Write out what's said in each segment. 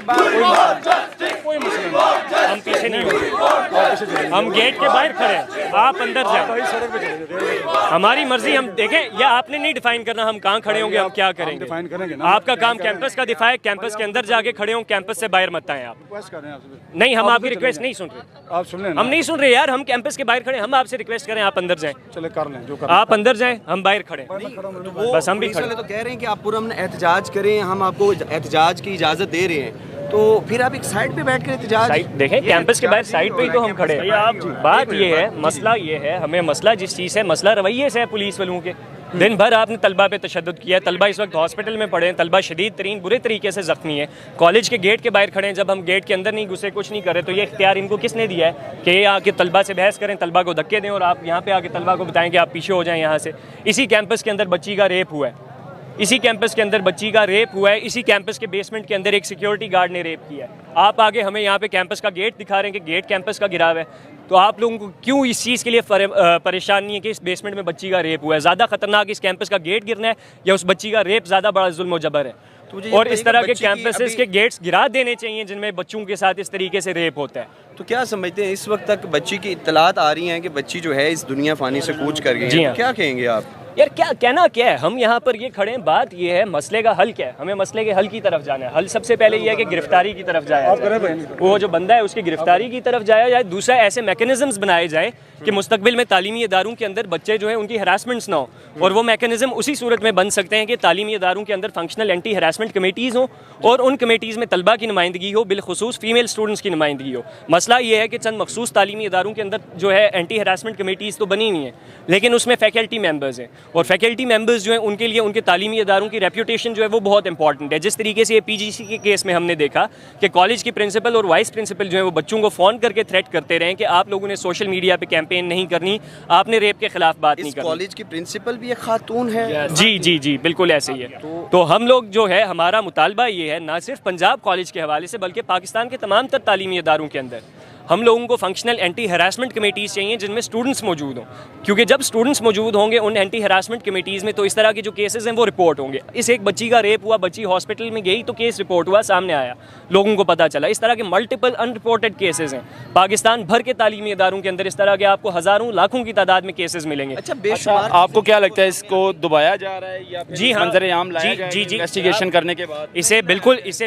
कोई मसला नहीं, हम पीछे नहीं होंगे, हम गेट के बाहर खड़े हैं, आप अंदर जाए, हमारी मर्जी, हम देखें। या आपने नहीं डिफाइन करना हम कहाँ खड़े होंगे, हम क्या करेंगे, डिफाइन करेंगे ना। आपका काम कैंपस का दिफा है, कैंपस के अंदर जाके खड़े हों, कैंपस से बाहर मत आए आप। रिक्वेस्ट कर रहे हैं आपसे। नहीं, हम आपकी रिक्वेस्ट नहीं सुन रहे, आप सुन लें, हम नहीं सुन रहे यार, हम कैंपस के बाहर खड़े, हम आपसे रिक्वेस्ट करें आप अंदर जाएं। चले कर लें जो कर आप अंदर जाएं, हम बाहर खड़े, बस हम भी खड़े। तो कह रहे हैं कि आप पुरअमन एहतजाज करें, हम आपको एहतजाज की इजाज़त दे रहे हैं, तो फिर आप एक साइड पे बैठ कर एहतजाज देखें, कैंपस के बाहर साइड पे ही तो हम खड़े हैं। बात ये है, मसला ये है, हमें मसला जिस चीज़ है, मसला रवैये से है पुलिस वालों के। दिन भर आपने तलबा पे तशद्दुद किया, तलबा इस वक्त हॉस्पिटल में पड़े हैं, तलबा शदीद तरीन बुरे तरीके से ज़ख्मी है, कॉलेज के गेट के बाहर खड़े हैं। जब हम गेट के अंदर नहीं घुसे, कुछ नहीं करे, तो ये इख्तियार इनको किसने दिया है कि ये आके तलबा से बहस करें, तलबा को धक्के दें और आप यहाँ पे आके तलबा को बताएं कि आप पीछे हो जाएं यहाँ से। इसी कैंपस के अंदर बच्ची का रेप हुआ है, इसी कैंपस के अंदर बच्ची का रेप हुआ है, इसी कैंपस के बेसमेंट के अंदर एक सिक्योरिटी गार्ड ने रेप किया है। आप आगे हमें यहाँ पे कैंपस का गेट दिखा रहे हैं कि गेट कैंपस का गिरा हुआ है, तो आप लोगों को क्यों इस चीज़ के लिए परेशान नहीं है कि इस बेसमेंट में बच्ची का रेप हुआ है? ज़्यादा खतरनाक इस कैंपस का गेट गिरना है या उस बच्ची का रेप ज़्यादा बड़ा जुल्म व जबर है? और इस तरह के कैंपसेस के गेट्स गिरा देने चाहिए जिनमें बच्चों के साथ इस तरीके से रेप होता है। तो क्या समझते हैं, इस वक्त तक बच्ची की इत्तलात आ रही हैं कि बच्ची जो है इस दुनिया फानी से कूच कर गई है, तो क्या कहेंगे आप? यार क्या कहना क्या है, हम यहाँ पर ये खड़े हैं, बात ये है मसले का हल क्या है, हमें मसले के हल की तरफ जाना है। हल सबसे पहले ये है कि गिरफ्तारी की तरफ जाया जाए, वो जो बंदा है उसकी गिरफ्तारी की तरफ जाया जाए। दूसरा, ऐसे मैकेनिज्म्स बनाए जाए कि मुस्तकबिल में तालीमी इदारों के अंदर बच्चे जो है उनकी हरासमेंट्स ना हो, और वो मैकेनिज्म उसी सूरत में बन सकते हैं कि तालीमी इदारों के अंदर फंक्शनल एंटी हरासमेंट कमेटीज़ हों और उन कमेटीज़ में तलबा की नुमाइंदगी हो, बिलखुसूस फीमेल स्टूडेंट्स की नुमाइंदगी हो। मसला ये है कि चंद मखसूस तालीमी इदारों के अंदर जो है एंटी हरासमेंट कमेटीज़ तो बनी हुई हैं, लेकिन उसमें फैकल्टी मेंबर्स हैं, और फैकल्टी मेंबर्स जो हैं उनके लिए उनके तालीमी इदारों की रेप्यूटेशन जो है वो बहुत इंपॉर्टेंट है। जिस तरीके से ये PGC के केस में हमने देखा कि कॉलेज की प्रिंसिपल और वाइस प्रिंसिपल जो है वो बच्चों को फ़ोन करके थ्रेट करते रहे कि आप लोगों ने सोशल मीडिया पे कैंपेन नहीं करनी, आपने रेप के खिलाफ बात नहीं करनी। कॉलेज की प्रिंसिपल भी एक खातून है? जी जी जी, बिल्कुल ऐसे ही है। तो हम लोग जो है, हमारा मुतालबा ये है, ना सिर्फ पंजाब कॉलेज के हवाले से बल्कि पाकिस्तान के तमाम तर तालीमी इदारों के अंदर हम लोगों को फंक्शनल एंटी हरासमेंट कमेटीज़ चाहिए जिनमें स्टूडेंट्स मौजूद हों, क्योंकि जब स्टूडेंट्स मौजूद होंगे उन एंटी हरासमेंट कमेटीज़ में तो इस तरह के जो केसेस हैं वो रिपोर्ट होंगे। इस एक बच्ची का रेप हुआ, बच्ची हॉस्पिटल में गई तो केस रिपोर्ट हुआ, सामने आया, लोगों को पता चला। इस तरह के मल्टीपल अनरिपोर्टेड केसेस हैं पाकिस्तान भर के तालीमी इदारों के अंदर, इस तरह के आपको हज़ारों लाखों की तादाद में केसेस मिलेंगे। अच्छा, आपको क्या लगता है, इसको दबाया जा रहा है या जी हाँ, मंजर-ए-आम लाया जाएगा इन्वेस्टिगेशन करने के बाद? इसे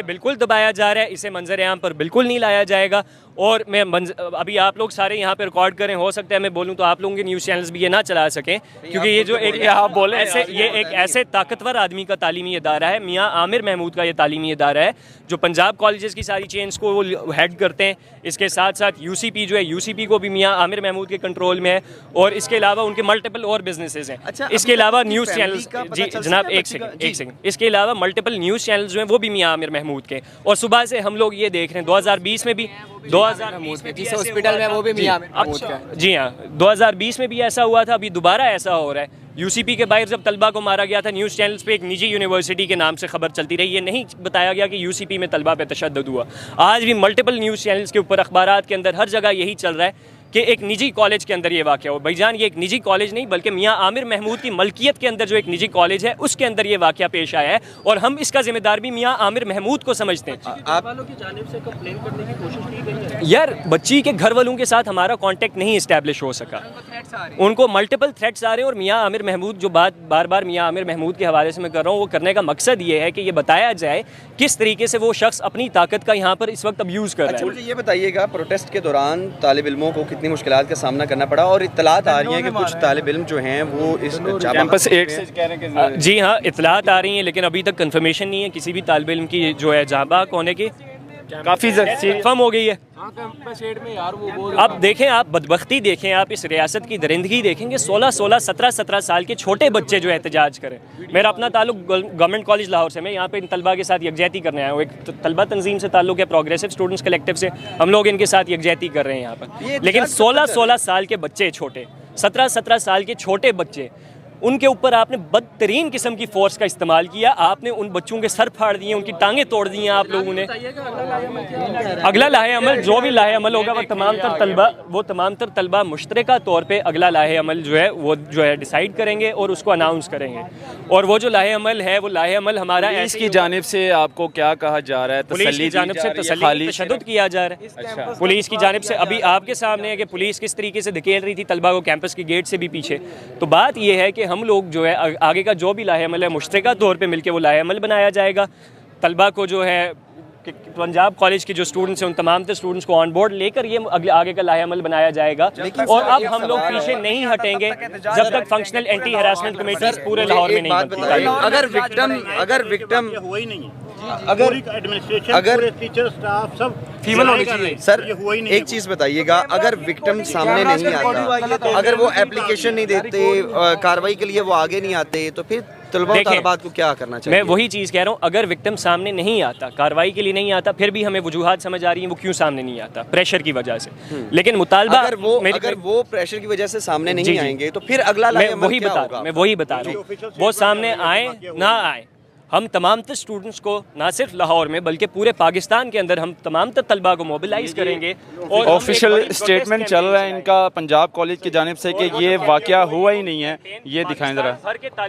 बिल्कुल दबाया जा रहा है, इसे मंजर-ए-आम पर बिल्कुल नहीं लाया जाएगा। और मैं अभी आप लोग सारे यहाँ पे रिकॉर्ड करें, हो सकता है मैं बोलूँ तो आप लोगों के न्यूज़ चैनल्स भी ये ना चला सकें, क्योंकि ये जो एक आप बोले ऐसे, ये एक ऐसे ताकतवर आदमी का तालीमी इदारा है, मियाँ आमिर महमूद का ये तालीमी इदारा है जो पंजाब कॉलेजेस की सारी चेन्स को वो हेड करते हैं। इसके साथ साथ UCP जो है, UCP को भी मियाँ आमिर महमूद के कंट्रोल में है, और इसके अलावा उनके मल्टीपल और बिजनेसेस हैं। अच्छा, इसके अलावा न्यूज़ चैनल्स, जी जनाब एक सेकंड, इसके अलावा मल्टीपल न्यूज़ चैनल्स जो हैं वो भी मियाँ आमिर महमूद के। और सुबह से हम लोग ये देख रहे हैं 2020 में भी, 2020 में जिस हॉस्पिटल में वो भी मियां महमूद का, जी हाँ, 2020 में भी ऐसा हुआ था, अभी दोबारा ऐसा हो रहा है। UCP के बाहर जब तलबा को मारा गया था, न्यूज़ चैनल्स पे एक निजी यूनिवर्सिटी के नाम से खबर चलती रही, ये नहीं बताया गया कि UCP में तलबा पे तशद्दुद हुआ। आज भी मल्टीपल न्यूज़ चैनल्स के ऊपर, अखबारात के अंदर, हर जगह यही चल रहा है कि एक निजी कॉलेज के अंदर ये वाक़या हो। भाईजान, ये एक निजी कॉलेज नहीं बल्कि मियाँ आमिर महमूद की मलकियत के अंदर जो एक निजी कॉलेज है उसके अंदर ये वाक़या पेश आया है, और हम इसका जिम्मेदार भी मियाँ आमिर महमूद को समझते हैं। आप वालों की जानिब से कंप्लेन करने की कोशिश की गई है? यार, बच्ची के घर वालों के साथ हमारा कांटेक्ट नहीं इस्टेब्लिश हो सका, उनको मल्टीपल थ्रेट्स आ रहे हैं। और मियाँ आमिर महमूद जो बात बार बार मियाँ आमिर महमूद के हवाले से मैं कर रहा हूँ, वो करने का मकसद ये है कि ये बताया जाए किस तरीके से वो शख्स अपनी ताकत का यहाँ पर इस वक्त अब्यूज़ कर रहा है। मुझे ये बताइएगा, प्रोटेस्ट के दौरान तालिब इल्मों को कितनी मुश्किलात का सामना करना पड़ा, और इत्तलात आ रही हैं कि कुछ तालिब इल्म जो हैं वो इस कैंपस 8 से कह रहे हैं कि जी हाँ, इत्तलात आ रही हैं, लेकिन अभी तक कंफर्मेशन नहीं है किसी भी तालिब इल्म की जो है जहाँ बाग होने की, काफ़ी कंफर्म हो गई है। अब देखें आप, बदबख्ती देखें आप, इस रियासत की दरिंदगी देखेंगे, 16-16, 17-17 साल के छोटे बच्चे जो एहतजाज करें। मेरा अपना ताल्लुक गवर्नमेंट कॉलेज लाहौर से, मैं यहाँ पे इन तलबा के साथ यकजहती करने आया हूँ। एक तलबा तंजीम से ताल्लुक है, प्रोग्रेसिव स्टूडेंट्स कलेक्टिव से, हम लोग इनके साथ यकजहती कर रहे हैं यहाँ पर। लेकिन 16-16 साल के बच्चे छोटे, 17-17 साल के छोटे बच्चे उनके ऊपर आपने बदतरीन किस्म की फोर्स का इस्तेमाल किया, आपने उन बच्चों के सर फाड़ दिए, उनकी टांगें तोड़ दी हैं आप लोगों ने। अगला लाहे अमल जो भी लाहे अमल होगा वो तमाम तर तलबा मुश्तरका तौर पे अगला लाहे अमल जो है डिसाइड करेंगे और उसको अनाउंस करेंगे। और वो जो लाहे अमल है वो लाहे अमल हमारा इसकी जानिब से आपको क्या कहा जा रहा है? पुलिस की जानिब से तशद्दुद किया जा रहा है। अच्छा। पुलिस की जानिब से अभी आपके सामने है कि पुलिस किस तरीके से धकेल रही थी तलबा को कैंपस की गेट से भी पीछे। तो बात यह है कि हम लोग जो है आगे का जो भी लाहे अमल है मुश्तरका तौर पे मिलके वो लाहे अमल बनाया जाएगा। तलबा को जो है पंजाब कॉलेज के जो स्टूडेंट्स हैं उन तमाम स्टूडेंट्स को ऑन बोर्ड लेकर ये आगे का लाहे अमल बनाया जाएगा। और अब हम लोग पीछे नहीं हटेंगे जब तक फंक्शनल एंटी हरासमेंट कमेटी पूरे लाहौर में नहीं बनती। अगर फीमेल होनी चाहिए सर, एक चीज़ बताइएगा, अगर विक्टिम सामने नहीं आता, अगर वो एप्लीकेशन नहीं देते, कार्रवाई के लिए वो आगे नहीं आते, तो फिर तलबा तलबात को क्या करना चाहिए? मैं वही चीज़ कह रहा हूँ, अगर विक्टिम सामने नहीं आता, कार्रवाई के लिए नहीं आता, फिर भी हमें वजूहात समझ आ रही हैं वो क्यों सामने नहीं आता, प्रेशर की वजह से। लेकिन मुतालबा अगर वो प्रेशर की वजह से सामने नहीं आएंगे तो फिर अगला मैं वही बता रहा हूँ, वो सामने आए ना आए, हम तमाम तर स्टूडेंट्स को ना सिर्फ लाहौर में बल्कि पूरे पाकिस्तान के अंदर हम तमाम तर तलबा को मोबिलाइज करेंगे। और ऑफिशियल स्टेटमेंट चल रहा है इनका पंजाब कॉलेज की जानिब से कि ये वाकया हुआ ही नहीं है। ये दिखाएं ज़रा,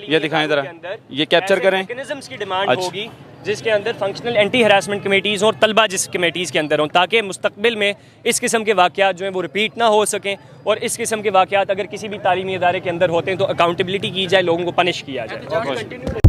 ये दिखाएं ज़रा, ये कैप्चर करें। मैकेनिज्म्स की डिमांड होगी जिसके अंदर फंक्शनल एंटी हरासमेंट कमेटीज़ और तलबा जिस कमेटीज़ के अंदर हों, ताकि मुस्तकबिल में इस किस्म के वाक़यात जो हैं वो रिपीट ना हो सकें। और इस किस्म के वाक़यात अगर किसी भी तालीमी इदारे के अंदर होते हैं तो अकाउंटेबिलिटी की जाए, लोगों को पनिश किया जाए।